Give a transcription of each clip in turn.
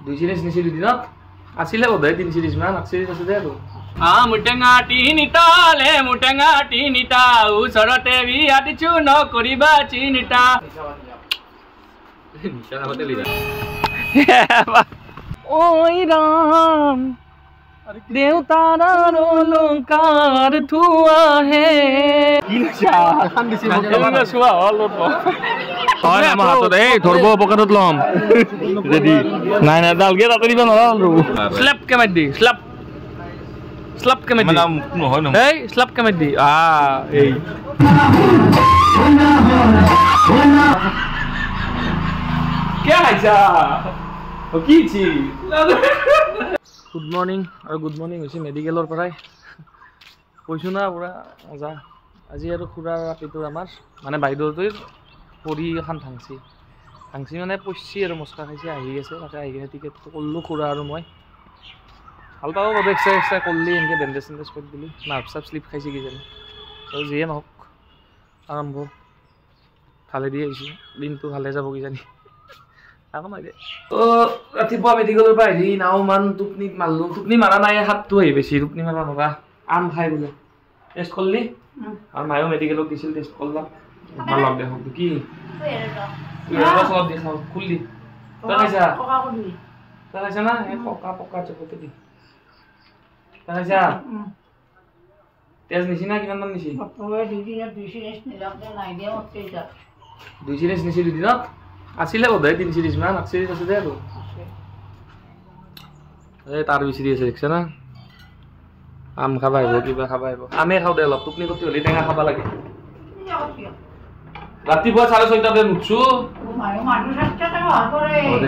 2 সিৰিজ নিছি দুদিনত আছিলে বোধহয় 3 সিৰিজ মান 8 সিৰিজ আছে আৰু মুটেঙাটি নিতা ওচৰতে বিয়া দিছো নকৰিবা চিনিতা নিশা নামতে লিদা ওই ৰাম দেউতাৰ অলংকাৰ থোৱা হে কি নিশা খান দিছি মকে চোৱা হল হয় আমাৰ হাতত এই ধৰব পকেটত লম ৰেডি নাই নাই ডালগে তাতে দিব নৰল স্ল্যাপ কে মাৰ দি স্ল্যাপ কে মাৰ দি নাম নহয় ন এই স্ল্যাপ কে মাৰ দি এই কে আইছা ও কি ছি গুড মৰ্নিং আৰু গুড মৰ্নিং হৈছে মেডিকেলৰ পৰাই কৈছো না পুৰা মজা আজি আৰু খুৰাৰ ৰাতিটোৰ আমাৰ মানে বাইদেউটোৰ পৰি এখন ভাংছি মানে পইছি আৰু মস্কা খাইছে আহি আছে তাকে আহি গেছে টিকেট কৰিলোঁ খুৰা আৰু মই ভাল পাব বোধ এক্সাৰচাইজ কৰিলি এনেকৈ বেণ্ডেজ চেণ্ডেজ কৰি দিলি নাৰ্ভ চাৰ্ভ শ্লিপ খাইছে কিজানি আৰু যিয়ে নহওক আৰম্ভ ভালে দি আহিছোঁ দিনটো ভালে যাব কিজানি ৰাতিপুৱা মেডিকেলৰ পৰা আহি নাও মান টোপনিত মাৰিলোঁ টোপনি মাৰা নাই হাতটো আহি বেছি টোপনি মাৰা নৰা আম খাই বোলে টেষ্ট কৰিলি আৰু মায়েও মেডিকেলত দিছিল টেষ্ট কৰিলাম ভাল লগ দেখোন কি চব দেখাও খুলি তই খাইছা তই খাইছা না এই পকা পকা চকতে দি তই খাইছা তেজ নিছি না কিমান মান নিছি 2 সিরিজ নিছি দুদিনত আছিলে বোধহয় 3 সিরিজ মান 8 সিরিজ আছে আৰু এই তাৰ বিচৰি আছে দেখছ না আম খাবা আহিব কিবা খাবা আহিব আমে খাওঁ দে অলপ টোপনি কতি হলি টেঙা খাবা লাগে ৰাতিপুৱা 6:30 বজাত উঠছো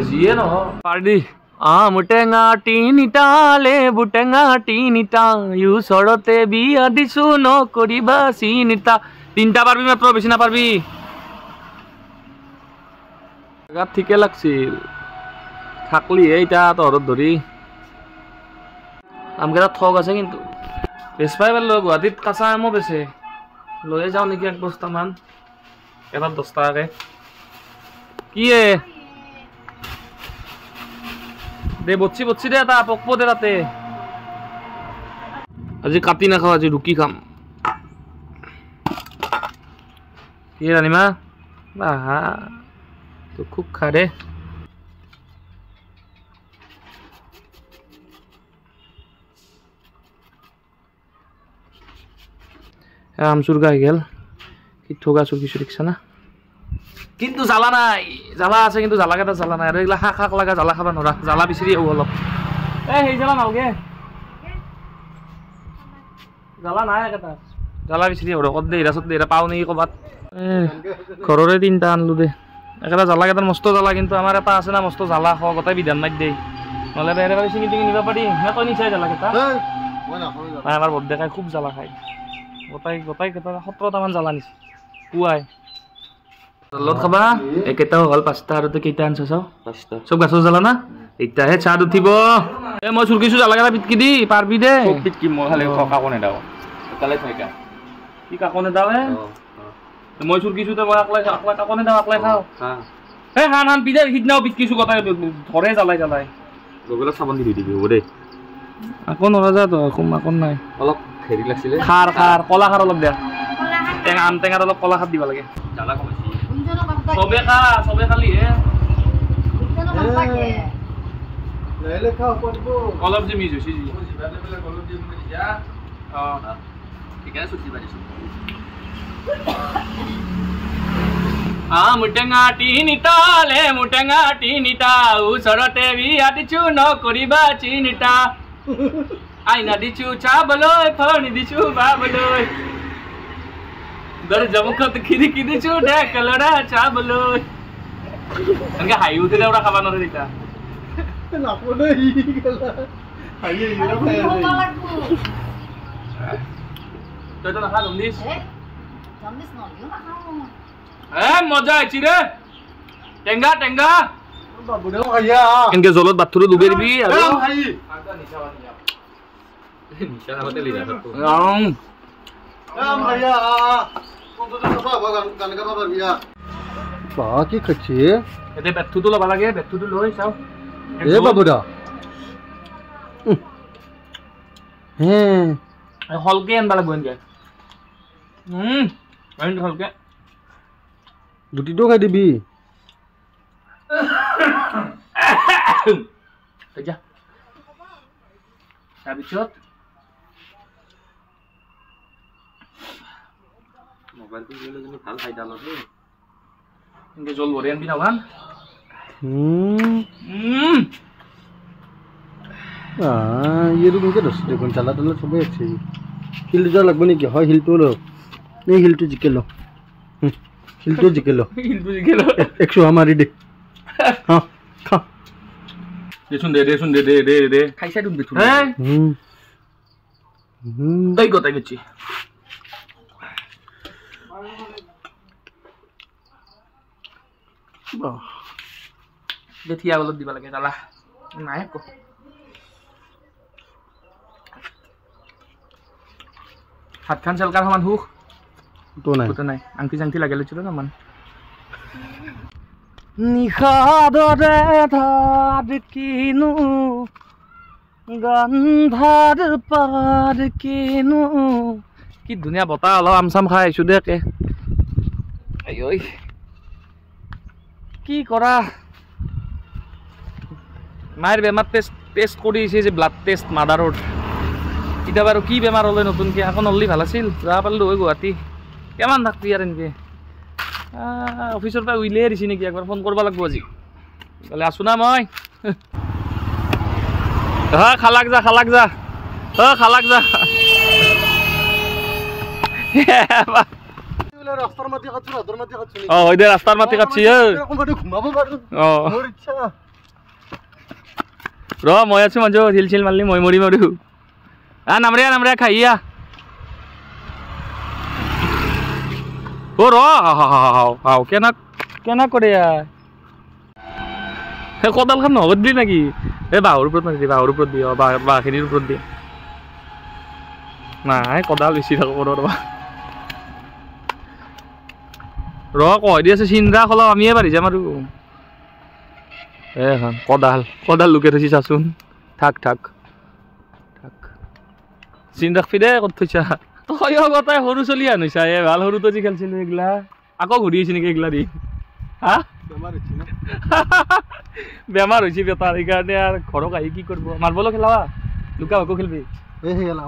যিয়ে নহ পাৰ্টি মুটেঙাটি নিতা ওচৰতে বিয়া দিছো নকৰিবা চিনিতা 3টা পাৰবি মাত্ৰ বেছি নাপাৰবি গাত ঠিকে লাগছিল থাকলি এইটা তহৰত ধৰি আমকেইটা ঠগ আছে কিন্তু বেচ পাই পাৰলো গুৱাহাটীত কাঁচা আমো বেচে লৈ যাওঁ নেকি 1 বস্তামান এটা 10 টাকাকে কি দে বচ্ছি দে এটা পকব দে তাতে আজি কাটি নাখাওঁ আজি ৰুকি খাম কি ৰানিমা বাহা তো খুব খাৰে আমচুর গাই গেল কি ঠোগা চুর কিছু দেখছ না কিন্তু জ্বালা নাই জ্বালা আছে কিন্তু জ্বালা কেটা জ্বালা নাই আর এগুলা শাক লাগা জ্বালা খাবা নরা জ্বালা বিচরি অলপ সেই জ্বালা নালগে জ্বালা নাই কেটা জ্বালা বিচরি কত দে এরা সত দে এরা পাও নেকি কবাত ঘররে 3টা আনলু দে একটা জ্বালা কেটার মস্ত জ্বালা কিন্তু আমার এটা আছে না মস্ত জ্বালা খাওয়া গোটাই বিধান মার দেই নহলে বেরে বেরে চিঙি টিঙি নিবা পারি না তই নিচাই জ্বালা কেটা আমার বদ দেখায় খুব জ্বালা খায় গোটাই কেটা 17টামান জ্বালা নিছে পুৱাই লত খাবা একেটাও হল 5টা আৰু তই কেইটা আনছ চাও 5টা সব গাছৰ জ্বালা না এটাহে চাদ উঠিব মই চুৰকিছো জ্বালা কেটা পিটকি দি পাৰবি দে পিটকি মই খালি কাকনে দাও তালে থাকা কি কাকনে দাও মই চুৰকিছো তে মই আকলাই কাকনে দাও আকলাই খাও হে হান পিদে হিদনাও পিটকিছো গোটাই ধৰে জ্বালাই লগলা সাবন দি দিবি হ'ব দে আকন নৰা তো আকন নাই অলপ হেৰি লাগছিলে খাৰ কলা খাৰ অলপ দে টেঙা আম টেঙাৰ অলপ কলা খাৰ দিব লাগে জ্বালা কমাইছি সবে খালি হে লেলে খাও পড়ব অলপ যে মিজ হইছি অলপ যে মিজ যা ঠিক আছে সুতি বাজিছ মুটেঙাটি নিতা ওচৰতে বিয়া দিছো নকৰিবা চিনিতা আইনা দিছো চাবলৈ ফোন দিছো বাবলৈ দরজামুখত খিড়কি দিছো ঢেকলড়া চাবলৈ এনেকে হাই উঠিলে ওরা খাবা নরে দিতা নাপনে ই গেলা হাই ইরা খাই তুই তো না খা জমদিস নলিও না খাও মজা আইছি রে টেঙ্গা বাবুরেও খাইয়া এনকে জলত বাথুরে ডুবে দিবি আর খাই আটা নিশা নামতে লিদা তো ভাইয়া কি খাচ্ছি এতে বেথুটো লবা লাগে বেথুটো লৈ চাও এ বাবু দা হ্যাঁ হলকে আনবা লাগব এনকে এনকে হলকে দুটিটো খাই দিবি যা তাৰপিছত মোবাইলটো লৈ লৈ ভাল ফাইদা ললে এনকে জল ভৰি আনবি না ভান ये तो मुझे दस देखो चला तो सब अच्छे हिल जो लगभग नहीं क्या हिल तो लो नहीं हिल तो जिके लो हिल तो जिके लो 100 हमारी दे हाँ खा दे खाइसा दुन बिथु दई गताय गछि देखिया बोल दिबा লাগে তালা নাই কো হাত খান চলকাৰ সমান হুক তো নাই আংটি চাংটি লাগেলে ছিল না মান নিখাদরে ধার কিনু গন্ধার পার কিনু কি ধুনীয়া বতা অলপ আমচাম খাই আইছো দেকে আই কি কৰা মায়েৰ বেমাৰ টেস্ট কৰিছে যে ব্লাড টেস্ট মাদাৰোড এটা বাৰু কি বেমাৰ হলে নতুনকে এখন হলি ভাল আছিল যা পাৰলো ওই গুৱাহাটী কেমন থাকবি আৰ এনকে অফিসৰ পৰা উইলে দিছি নেকি একবার ফোন করবা লাগবো আজি বলে আসু না মই হ্যাঁ খালাক যা খালাক যা রাস্তার মাটি কাটছ ও ওই দে রাস্তার মাটি কাটছি ঘুমাবো পারো ও মোর ইচ্ছা র মই আছো মঞ্জু হিলছিল মারলি মই মরি মরু নামরে খাইয়া ও র হাও কেনা করে হে কদালখান নহবদলি নাকি এ বাহুর উপর দি বাখিনির উপর দি নাই কদাল বেশি থাকো রবা র কয় দি আছে চিন্তা খোলা আমিয়ে পারি যাম আৰু এখন কদাল লুকে থৈছি চাচোন থাক চিন ৰাখবি দে ক'ত থৈছা তই গতাই সৰু চলি আনিছা এ ভাল সৰুতো যি খেলছিলো এইগিলা আকৌ ঘূৰি আহিছে নেকি এইগিলা দি হা বেমাৰ হৈছে বেটাৰ সেইকাৰণে আৰু ঘৰক আহি কি কৰিব মাৰ্বলো খেলাবা লুকা আকৌ খেলবি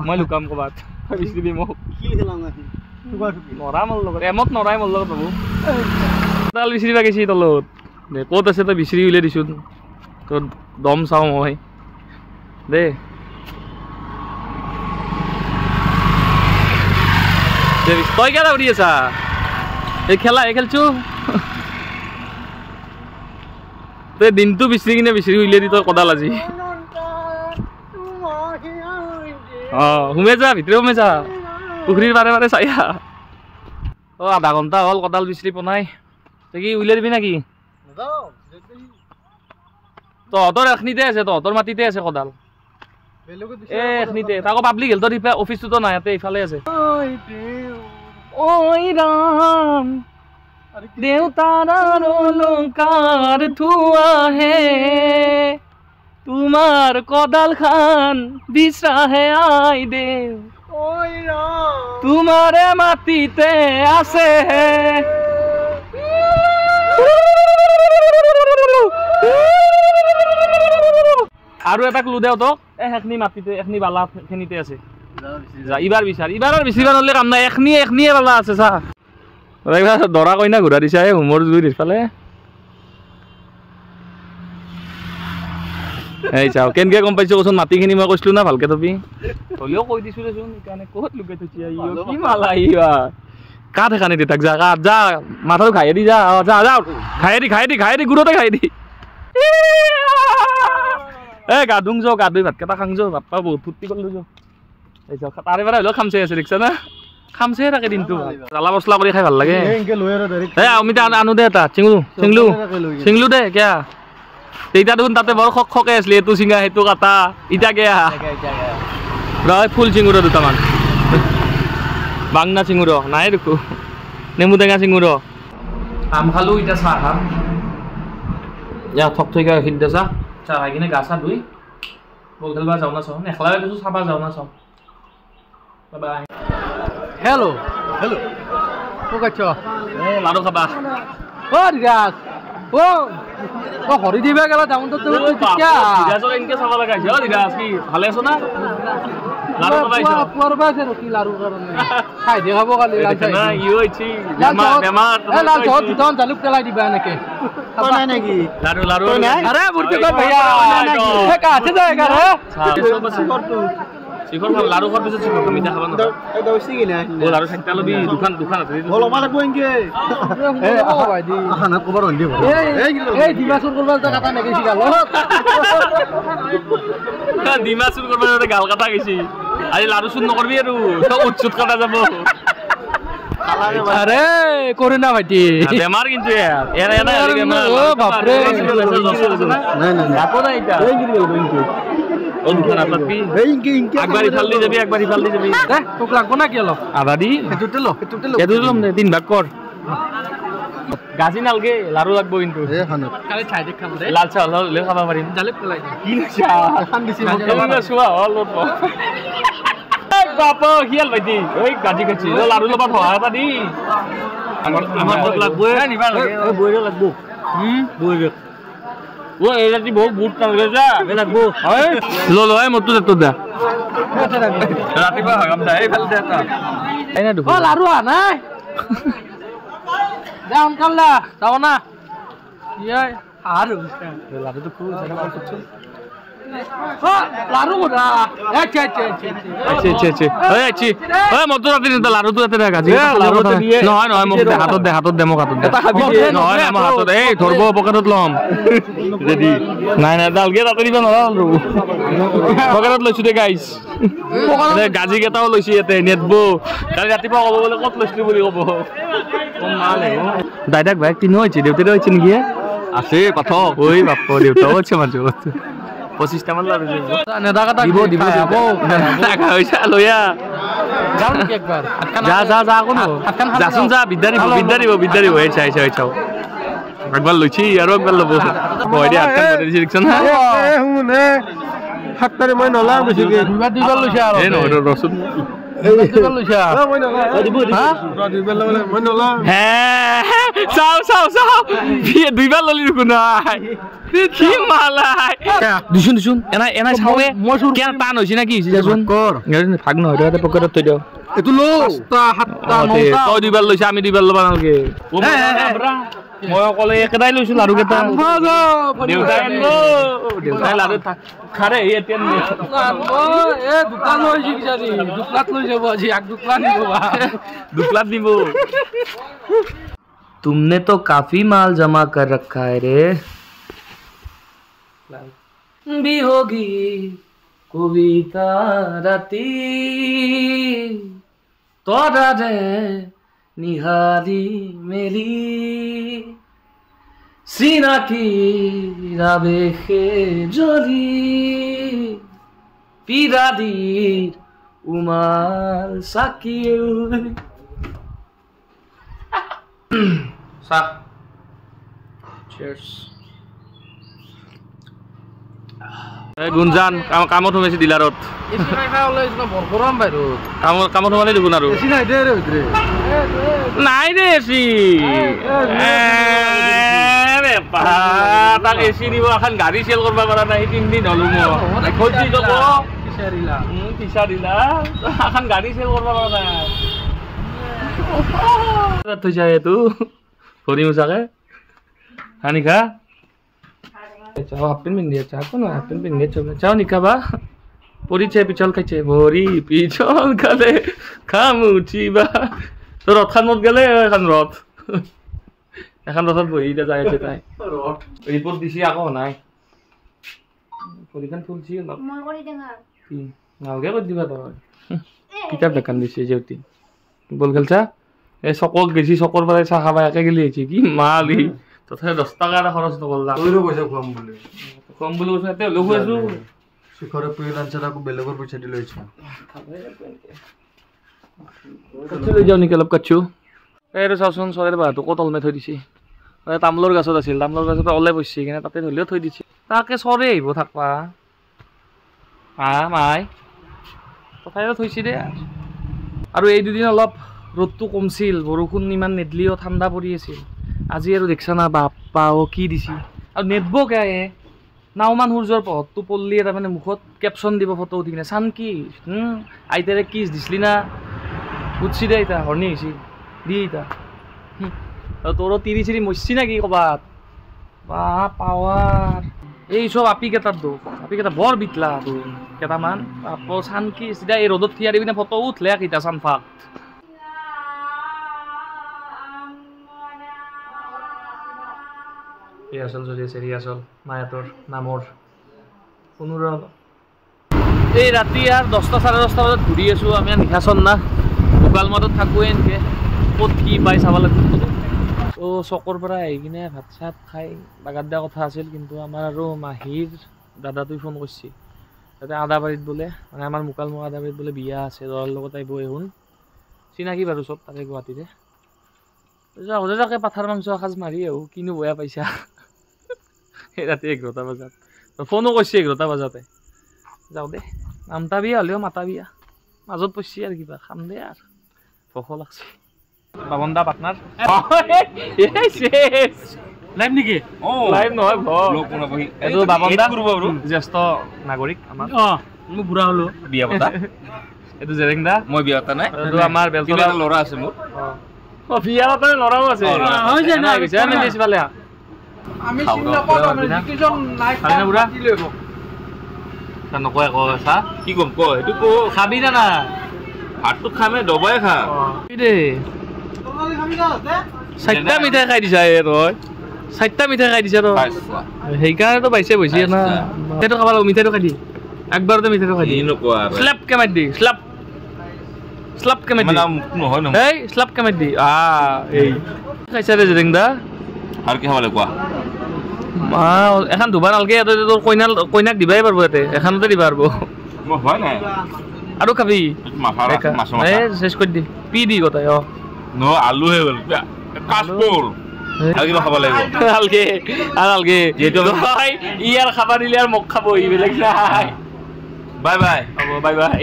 মই লুকাম ক'বাত ভাবিছিলি মোক নৰা মোৰ লগত এমত নৰাই মোৰ লগত বাবু কদাল বিচাৰিবা গৈছি তলত ক'ত আছে তই বিচাৰি উলিয়াই দিছোঁ তোৰ দম চাওঁ মই দে তই কেলা উৰি আছা এই খেলছো তই দিনটো বিচাৰি কিনে বিচাৰি উলিয়াই দি তই কদাল আজি সোমাই যা ভিতৰে সোমাই যা পুখুৰীৰ বাৰে বাৰে চাই আধা ঘণ্টা হ'ল কদাল বিচাৰি পোনাই তই কি উলিয়াই দিবি নাকি তহঁতৰ এখনিতে আছে তহঁতৰ মাটিতে আছে কদাল এ এখনিতে তাকো পাব্লিক হেল্থৰ অফিচটোতো নাই ইয়াতে ইফালে আছে ওই রাম দেউতার অলঙ্কার থুয়া হে তোমার কদাল খান বিছরা হে আই দেও ওই রাম তোমারে মাটিতে আছে হে আৰু এটা ক্লু দেও তো এখনি মাটিতে এখনি বালা খিনিতে আছে যা ইবাৰ বিচাৰ বেছিবাৰ হলে কাম নাই এখনিয়ে বালা আছে চা দৰা কইনা ঘূৰা দিছা হোমৰ জুই দিছফালে এই চাও কেনকে গম পাইছো কচোন মাটিখিনি মই কৈছিলো না ভালকে থবি হলেও কৈ দিছো দেচোন সেইকাৰণে ক'ত লুকাই থৈছি কি মালা আহিবা কাঠ এখানে দি তাক যা কাঠ যা মাথাটো খাইয়ে দি যা যা খাইয়ে দি গুড়তে খাই দি এ গা ধুং যাও গা ধুই ভাতকেইটা খাং যাও বাপ্পা বহুত ফূৰ্তি কৰিলো যাও তাৰে পৰা হ'লেও খামচে আছে দেখিছা না খামচে থাকে দিনটো জ্বালা মছলা কৰি খাই ভাল লাগে অমিতা আনো দে এটা চিংলো দে কিয়া তেতিয়া দেখোন তাতে বৰ খকে আছিলে এইটো চিঙা সেইটো কাটা ইটা কিয়া ফুল চিঙুৰ দুটামান বাংনা চিঙুৰ নাই দেখো নেমু টেঙা চিঙুৰ আম খালো এতিয়া চাহ খাম থক থৈ গাখীৰ দে চাহ চা খাই কিনে গা চা ধুই বল খেলবা যাওঁ না চাওঁ নেখেলা গৈছোঁ চাবা যাওঁ না চাওঁ বাই বাই হেল্ল' হেল্ল' ক'ত আছ লাড়ু খাবা অ' ৰিৰাজ অ' হৰি দিবা গেলা যাওঁ তো দিৰাজক এনেকৈ চাব লগা হৈছে দিৰাজ কি ভালে আছ না লাড়ু খাবা আহিছ পুৱাৰ আছে ৰখি লাড়ু কাৰণে খাই দে খাব কালি ইও হৈছে বেমাৰ লাল চাহত দুটামান জালুক পেলাই দিবা এনেকে নাই নেকি লাড়ু লাড়ু আৰে মূৰ্তি কত ভैया কাছে যায়গা ৰে শিখৰ খাব লাড়ু খোৱাৰ পিছত শিখৰ আমি দেখাব না ও লাড়ু খাইটা লবি দোকান আছে হল আমালে কোইনকে খানা কবার হল দিব এই ডিমাচুৰ কৰবা এটা কাটা নেগেছি গাল ডিমাচুৰ কৰবা এটা গাল কাটা গেছি আজি লাড়ু চুন নকৰবি আৰু সব উৎসুত কাটা যাব আরে করোনা ভাইটি বেমার কিন্তু এরা এরা ও বাপ রে না না আপো না এটা এই গিরি গেল ইনকে ও দুখান আপনি এই ইনকে একবারই ফাললি যাবি একবারই ফাললি যাবি তোক লাগবো না কি হলো আদা দি এটুতে লো এদুলম নে তিন ভাগ কর গাজি নালগে লাড়ু লাগবো কিন্তু এ খানো খালি ছাই দেখ খাম রে লাল চা লে খাবা পারিম জালে পেলাই কি চা খান দিছি মজা শুয়া হল বাপ হিয়াল ভাইটি ওই গাজি গাছি লাড়ু লবা ধোয়া এটা দি আমার তো লাগবো নিবা লাগে ওই বইরে লাগবো বইরে ও এরাটি বহু বুট কালগে যা এ লাগবো হয় লো এই মত তো দা রাতিবা হাগাম দা এই ফেল দে তা এই না দুখ ও লাড়ু নাই যাও কাল্লা যাও না ইয়ে আর লাড়ু তো খুব জায়গা করছে লাড়ু গোটা আচ্ছা ওই আছি ওই মত রাতে নিতে লাড়ু তো এতে গাজি লাড়ু দিয়ে নহয় নহয় মোক হাতত দে মোক হাতত দে নহয় আমার হাতত এই ধরবো পকেটত লম যদি নাই নাই ডালগে রাতে দিবা নলালু পকেটত লৈছো দে গাইস গাজি কেটাও লৈছি এতে নেটবো কালি ৰাতিপুৱা কব বলে কত লৈছিলি বুলি কব কোন মালে দাইদাক ভাই তিন হইছে দেউতে হইছে নেকি আছে কথা ওই বাপ দেউতা হচ্ছে মাজত 25টা মান লাড়ু দিব নেদা কাটা দিব টাকা পয়সা লইয়া যাও নাকি একবার যা কোন যাসুন যা বিদ্যা দিব এই চাও একবার লইছি আর একবার লব কই দি আটকান করে দিছি দেখছ না এ হুনে হাতরে মই নলা বেশি কে দিবা লইছে আর এ ন রসুন দিবা লইছে মই নলা দিব দিবা ললে মই নলা হ্যাঁ চাও বিয়ে দুইবার ললি রুকু নাই কি মালাই দিছুন এনা ছাওয়ে কেন টান হইছে না কি হইছে যাসুন কর ভাগ ন হইতে পকেটত থই দিও এতু লো 7টা 9টা কই দুইবার লইছে আমি দুইবার লবা নালগে মই অকলে একেদাই লৈছো লাড়ু কেটা দেউতাই লাড়ু খারে এতিয়া এ দোকান হইছে কি জানি দুকলাত লৈ যাব আজি এক দুকলা নিববা दुकलात निबो तुमने तो काफी माल जमा कर रखा है रे भी होगी कविता राती तोरा रे निहारी मेरी सीना की राबेखे जली पिरादीर उमाल साकिल सा cheers গুঞ্জান কামত সোমাইছে ডিলাৰত কামত সোমালে দেখোন আৰু নাই দে এচি তাক এচি দিব এখন গাড়ী চেল কৰিব পৰা নাই 3 দিন হলো মই পিছাৰিলা এখন গাড়ী চেল কৰিব পৰা নাই থৈ যায় এইটো ভৰি মোচাকে হানি খা চাও হাফপেন পিন্ধিয়ে চা কোন হাফপেন পিন্ধিয়ে চাও নিখাবা পৰিছে পিছল খাইছে ভৰি পিছল খালে খামুচিবা তোৰ ৰথখান মত গেলে এখন ৰথত বহি এতিয়া যাই আছে তাই ৰিপৰ্ট দিছি আকৌ নাই ভৰিখন ফুলছি নালগে কৰি দিবা তই কিতাপ দেখান দিছে যেউতি বল খেলছা এই চকক গেছি চকৰ পৰা চাহ খাবা একে গেলি আহিছে কি মালি তথাপি 10 টকা এটা খৰচ নকৰলা তইৰো পইচা খুৱাম বুলি কৈছো এতে লগ হৈছো শিখৰে পুৰি লাঞ্চত আকৌ বেলেগৰ পইচা দি লৈছে লৈ যাও নেকি অলপ কাটছো এইটো চাওচোন চৰাইৰ বাহটো কত অলমে থৈ দিছে তামোলৰ গছত আছিল তামোলৰ গছত ওলাই পৰছি কিনে তাতে ধৰিলেও থৈ দিছে তাকে চৰে আহিব থাকবা মাই তথাপিও থৈছে দে আৰু এই দুদিন অলপ ৰ'দটো কমছিল বৰষুণ ইমান নেদলিও ঠাণ্ডা পৰি আছিল আজি আৰু দেখছা না বাপ্পা কি দিছি আৰু নেদব কেয়ে নাওমান সূৰ্যৰ পোহৰটো পৰলি তাৰমানে মুখত কেপশ্যন দিব ফটো উঠি কিনে চান কি আইতাৰে কিছ দিছিলি না উঠছি দে এতিয়া হৰ্ণি হৈছি দি এতিয়া তোৰো তিৰি চিৰি মৰছি না কি ক'বাত বা পাৱাৰ এই চব আপিকেইটাৰ দুখ আপিকেইটা বৰ বিতলা তোৰ কেইটামান আকৌ চান কি চিধা এই ৰ'দত থিয়া দিবি না ফটো উঠলে কেইটা চান ফাক ৰিহাৰ্চেল চলি আছে ৰিহাৰ্চেল মায়াতৰ নামৰ কোনো এই ৰাতি আৰু 10টা 10:30 বজাত ঘূৰি আছোঁ আমি নিশাচন না মোবাইল মদত থাকোৱে এনেকৈ ক'ত কি পাই চাব লাগিব চকৰ পৰা আহি কিনে ভাত চাত খাই বাগাত দিয়া কথা আছিল কিন্তু আমাৰ আৰু মাহীৰ দাদাটোৱে ফোন কৰিছে তাতে আদাবাৰীত বোলে মানে আমাৰ মোকালমোৱা আদাবাৰীত বোলে বিয়া আছে ল'ৰাৰ লগত আহিব শুন চিনাকি বাৰু চব তাতে গুৱাহাটীতে যাকে পাঠাৰ মাংস এসাঁজ মাৰি আহোঁ কিনো বেয়া পাইছা সেই ৰাতি 11টা বজাত ফোনো কৰিছে 11টা বজাতে যাওঁ দে নামতা বিয়া হ'লেও মাতা বিয়া মাজত পৰছি আৰু কিবা খাম দে আৰু ভোক লাগছে বাবন দা পাৰ্টনাৰ লাইভ নেকি লাইভ নহয় এইটো বাবন দা জ্যেষ্ঠ নাগৰিক আমাৰ মই বুঢ়া হ'লো বিয়া পতা এইটো জেৰেং দা মই বিয়া পতা নাই এইটো আমাৰ বেলতলা ল'ৰা আছে মোৰ বিয়া পতা ল'ৰাও আছে আমি নকয় আকৌ চা কি ক'ম কয় সেইটো ক খাবি না না ভাতটো খামে দবাই খা দেই 4টা মিঠাই খাই দিছা তই 4টা মিঠাই খাই দিছা তই সেইকাৰণেতো পাইছে বৈছে না মিঠাইটো খাব লাগিব মিঠাইটো খাই দি একবাৰতে মিঠাইটো খাই দি শ্লাপকে মাৰি দি শ্লাপকে মাৰি দি নহয় এই শ্লাপকে মাৰি দি এই খাইছা দে জেৰেং দা আৰু কি খাব লাগিব কোৱা এখন ধুবা নালগে তোৰ কইনাক দিবাই পাৰব ইয়াতে এখনতে দিবা পাৰব আৰু খাবি চেছ কৰি দি পি দি গোটাই আলু হৈ গ'ল কাচকল আৰু কিবা খাব লাগিব নালগে যিহেতু ইয়াৰ খাবা দিলে আৰু মোক খাব ই বেলেগ নাই বাই বাই হ'ব বাই বাই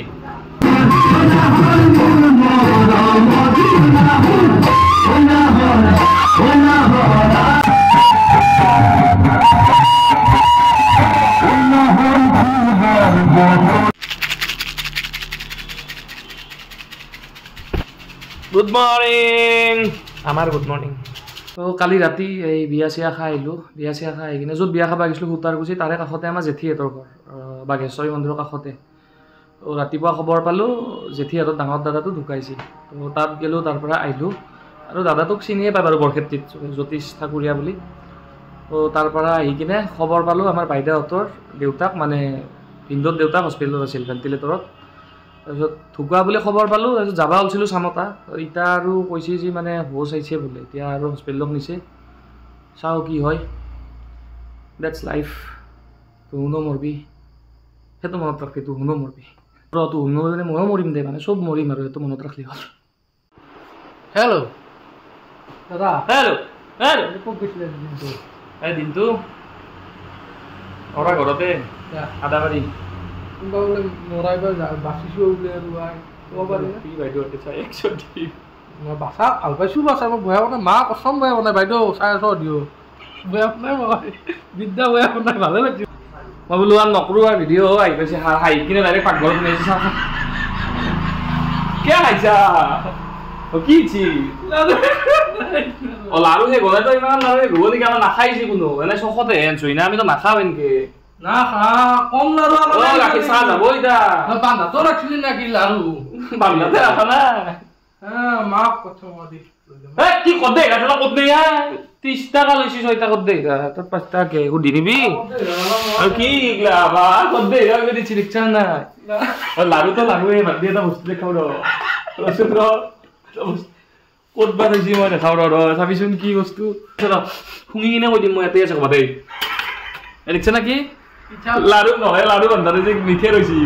গুড মৰ্ণিং আমাৰ গুড মৰ্ণিং তো কালি ৰাতি এই বিয়া চিয়া খাই আহিলোঁ বিয়া চিয়া খাই আহি কিনে য'ত বিয়া খাব গৈছিলোঁ সূতাৰকুছি তাৰে কাষতে আমাৰ জেঠীহঁতৰ ঘৰ বাঘেশ্বৰী মন্দিৰৰ কাষতে তো ৰাতিপুৱা খবৰ পালোঁ জেঠীহঁতৰ ডাঙৰ দাদাটো ঢুকাইছে তো তাত গ'লোঁ তাৰ পৰা আহিলোঁ আৰু দাদাটোক চিনিয়ে পায় বাৰু বৰক্ষেত্ৰীত জ্যোতিষ ঠাকুৰীয়া বুলি তো তাৰ পৰা আহি কিনে খবৰ পালোঁ আমাৰ বাইদেউহঁতৰ দেউতাক মানে ভিনদেউৰ দেউতাক হস্পিটেলত আছিল ভেণ্টিলেটৰত তাৰপিছত ঢুকুৱা বুলি খবৰ পালোঁ তাৰপিছত যাব ওলছিলোঁ চামতা এতিয়া আৰু কৈছে যে মানে হোচ আহিছে বোলে এতিয়া আৰু হস্পিটেলত নিছে চাওঁ কি হয় ডেটছ লাইফ তুহুনো মৰবি সেইটো মনত ৰাখবি তুহুনো মৰবি তুহুনো মানে ময়ো মৰিম দে মানে চব মৰিম আৰু সেইটো মনত ৰাখলি হ'ল হেল্ল' দাদা হেল্ল' ক'ত গৈছিলে এই দিনটো ঘৰৰ ঘৰতে আদাবাৰী বাচিছোঁ বোলে কি বাইদেউ মই বাচা ভাল পাইছোঁ বাচা মই বয়া বনাই মা কচম বয়া বনাই বাইদেউ চাই আছ দিও বয়া বনাই মই বিদ্যা বয়া বনাই ভালে লাগিছে মই বোলো আৰু নকৰোঁ আৰু ভিডিঅ' আহি পাইছে হাঁহি কিনে ডাইৰেক্ট পাকঘৰত শুনাইছে চাওঁ কিয় খাইছা কি লাৰু সেই গ'লেতো ইমান লাৰু ঘূব নেকি আমাৰ নাখাইছে কোনো এনে চখতে আনিছো না আমিতো নাখাওঁ এনেকে না কম লাৰু গাখীৰ চাহ যাব এতিয়া বান্ধাতো ৰাখিলি নাকি লাৰু বান্ধাতে ৰাখা না মাক কথা কি কত দে এটা কত দে 30 টাকা লৈছি 6 টাকা দে তোর 5 টাকা কে গুডি নিবি আর কি ইগলা বা কত দে আমি দিছি রিকশা না লাৰু তো লাৰু এই বাদ দিয়ে এটা বস্তু দেখাও ৰ ৰসুন ৰ ক'ত বা থৈছি মই দেখাও ৰ চাবিচোন কি বস্তু শুঙি কিনে কৈ দিম মই ইয়াতে আছে ক'বা দেই দেখিছা না কি লাৰু নহয় লাৰু বান্ধাতে যে মিঠে ৰৈছি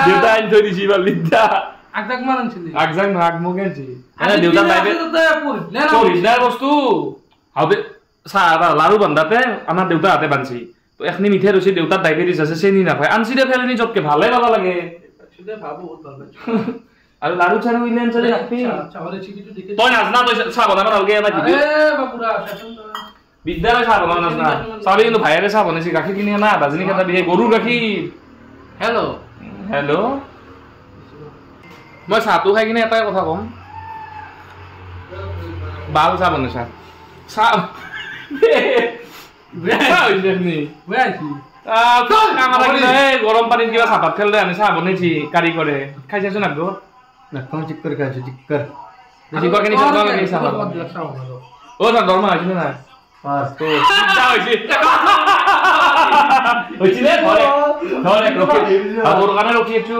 দেউতা আনি থৈ দিছি বাল লিদা আগজাক মান আনছিলি আগজাক না আগমগে আনছি এনে দেউতা বাইবে অৰিজিনাল বস্তু হাবে চাহ লাৰু বান্ধাতে আমাৰ দেউতাহঁতে বান্ধছি তো এখনি মিঠাই ৰৈছে দেউতাৰ ডায়েবেটিছ আছে চেনি নাখায় আনছি দে ফেলেনি জবকে ভালে পাব লাগে আৰু লাৰু চাৰু ইলেন চলে ৰাখবি তই নাজনা তই চাহ বনাব নালগে এটা বিদ্যালয় চাহ বনাব নাজনা চাবি কিন্তু ভাইৰে চাহ বনাইছি গাখীৰ কিনি আনা দাৰ্জিলিং এটা বিহে গৰুৰ গাখীৰ হেল্ল' মই চাহটো খাই কিনে এটাই কথা ক'ম বাল চাহ বনাইছা চাহ গৰম পানীত কিবা চাহপাত খেল আনি চাহ বনাইছি কাৰি কৰে খাই চাইছো নাকো চিক্কৰ খাইছো চিক্কৰ অ তাৰ দৰমহা হৈছিলে নাই ৰখি আছো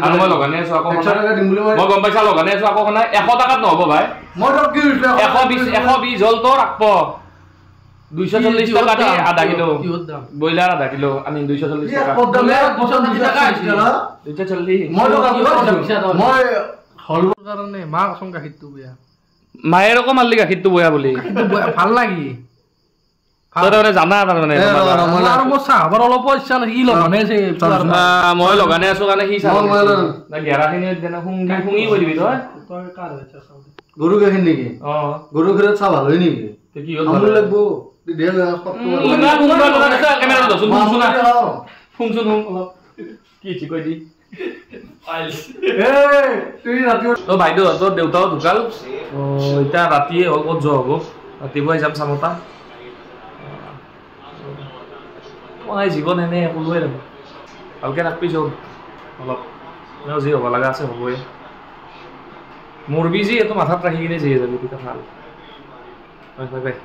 আৰু মই লগানে আছো আকৌ মই গম পাইছা লগানে আছো আকৌ 100 টকাত নহব ভাই 120 হল তো ৰাখব 240 টকা দি আধা কিলো ব্ৰইলাৰ আধা কিলো আমি 240 টকা 240 মই হলৰ কাৰণে মা কসম গাখীৰটো বেয়া মায়েৰ আকৌ মাল্লি গাখীৰটো বয়া বুলি ভাল লাগি জানা তাৰমানে অলপ ইচ্ছা নাই ই লগানে মই লগানে আছো কাৰণে সি গেৰাখিনি শুঙি কৈ দিবি তই গৰু গাখীৰ নেকি গৰু গাখীৰত চাহ ভাল হয় নেকি কি লাগব বাইদেউ তোৰ দেউতাও ঢুকাল এতিয়া ৰাতিয়ে হল ক'ত যোৱা হ'ব ৰাতিপুৱাই যাম চামতা মই জীৱন এনে ক'লোৱে দেখোন ভালকৈ ৰাখবি চব অলপ যি হ'ব লগা আছে হ'বই মৰবি যি এইটো মাথাত ৰাখি কিনে যিয়ে যাবি তেতিয়া ভাল হয়